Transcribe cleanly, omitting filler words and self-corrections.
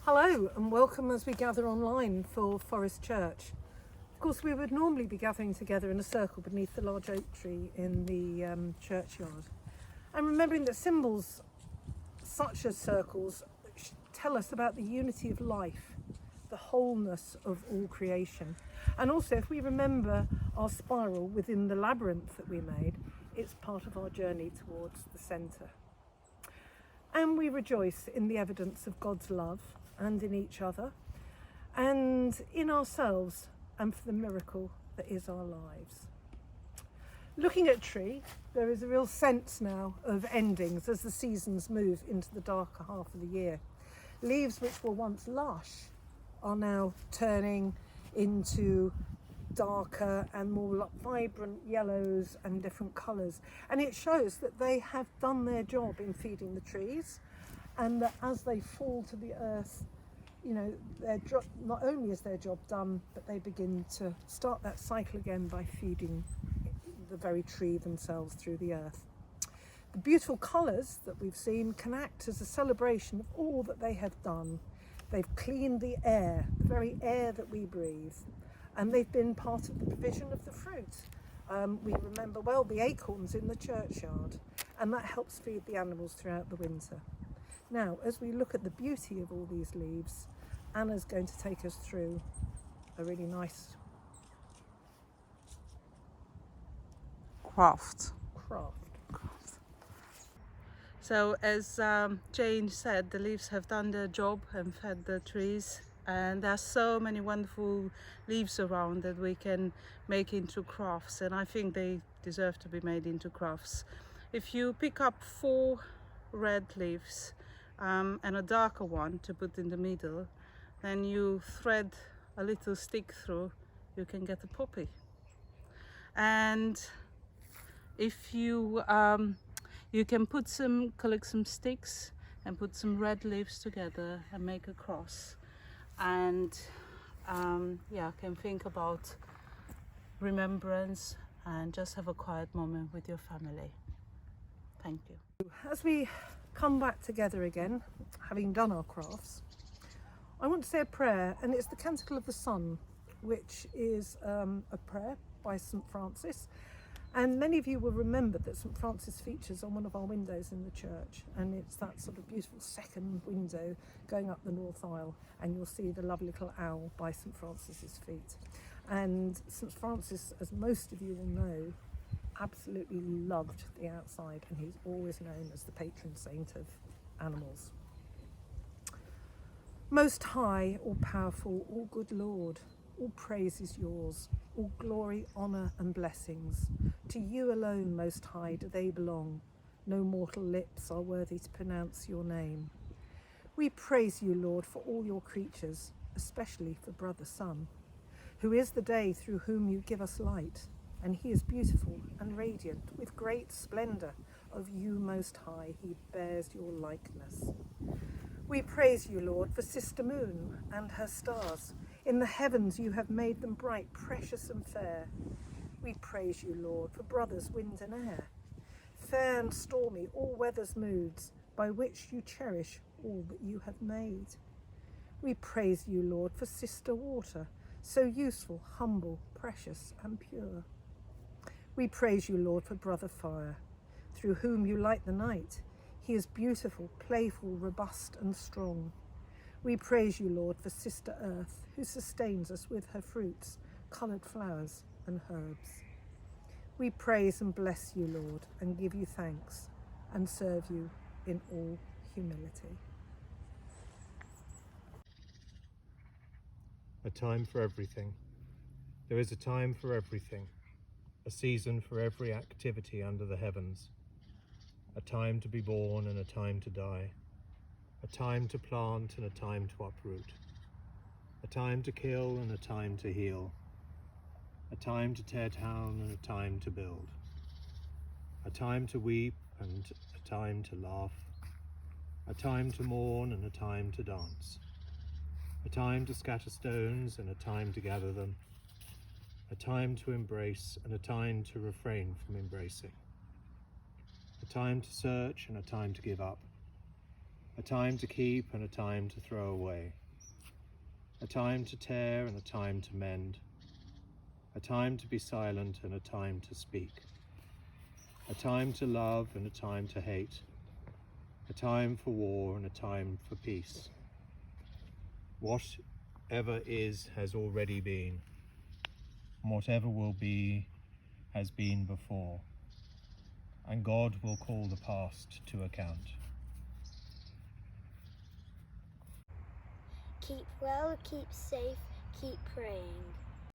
Hello and welcome as we gather online for Forest Church. Of course, we would normally be gathering together in a circle beneath the large oak tree in the churchyard. And remembering that symbols such as circles tell us about the unity of life, the wholeness of all creation. And also, if we remember our spiral within the labyrinth that we made, it's part of our journey towards the centre. And we rejoice in the evidence of God's love and in each other and in ourselves and for the miracle that is our lives. Looking at tree, there is a real sense now of endings as the seasons move into the darker half of the year. Leaves which were once lush are now turning into darker and more vibrant yellows and different colours, and it shows that they have done their job in feeding the trees, and that as they fall to the earth, not only is their job done, but they begin to start that cycle again by feeding the very tree themselves through the earth. The beautiful colours that we've seen can act as a celebration of all that they have done. They've cleaned the air, the very air that we breathe, and they've been part of the provision of the fruit. We remember well the acorns in the churchyard, and that helps feed the animals throughout the winter. Now, as we look at the beauty of all these leaves, Anna's going to take us through a really nice craft. So as Jane said, the leaves have done their job and fed the trees, and there are so many wonderful leaves around that we can make into crafts, and I think they deserve to be made into crafts. If you pick up 4 red leaves and a darker one to put in the middle, then you thread a little stick through, you can get a poppy. And if you can collect some sticks and put some red leaves together and make a cross, and can think about remembrance and just have a quiet moment with your family. Thank you. As we come back together again, having done our crafts, I want to say a prayer, and it's the Canticle of the Sun, which is a prayer by St. Francis. And many of you will remember that St. Francis features on one of our windows in the church, and it's that sort of beautiful second window going up the north aisle, and you'll see the lovely little owl by St. Francis's feet. And St. Francis, as most of you will know, absolutely loved the outside, and he's always known as the patron saint of animals. Most high, all powerful, all good Lord, all praise is yours, all glory, honour and blessings. To you alone, Most High, do they belong. No mortal lips are worthy to pronounce your name. We praise you, Lord, for all your creatures, especially for Brother Sun, who is the day through whom you give us light, and he is beautiful and radiant, with great splendour of you, Most High, he bears your likeness. We praise you, Lord, for Sister Moon and her stars. In the heavens you have made them bright, precious and fair. We praise you, Lord, for brothers wind and air, fair and stormy, all weathers moods, by which you cherish all that you have made. We praise you, Lord, for Sister Water, so useful, humble, precious and pure. We praise you, Lord, for Brother Fire, through whom you light the night. He is beautiful, playful, robust and strong. We praise you, Lord, for Sister Earth, who sustains us with her fruits, coloured flowers and herbs. We praise and bless you, Lord, and give you thanks, and serve you in all humility. A time for everything. There is a time for everything, a season for every activity under the heavens, a time to be born and a time to die, a time to plant and a time to uproot, a time to kill and a time to heal, a time to tear down and a time to build, a time to weep and a time to laugh, a time to mourn and a time to dance, a time to scatter stones and a time to gather them, a time to embrace and a time to refrain from embracing, a time to search and a time to give up, a time to keep and a time to throw away, a time to tear and a time to mend, a time to be silent and a time to speak, a time to love and a time to hate, a time for war and a time for peace. Whatever is has already been, and whatever will be has been before, and God will call the past to account. Keep well, keep safe, keep praying.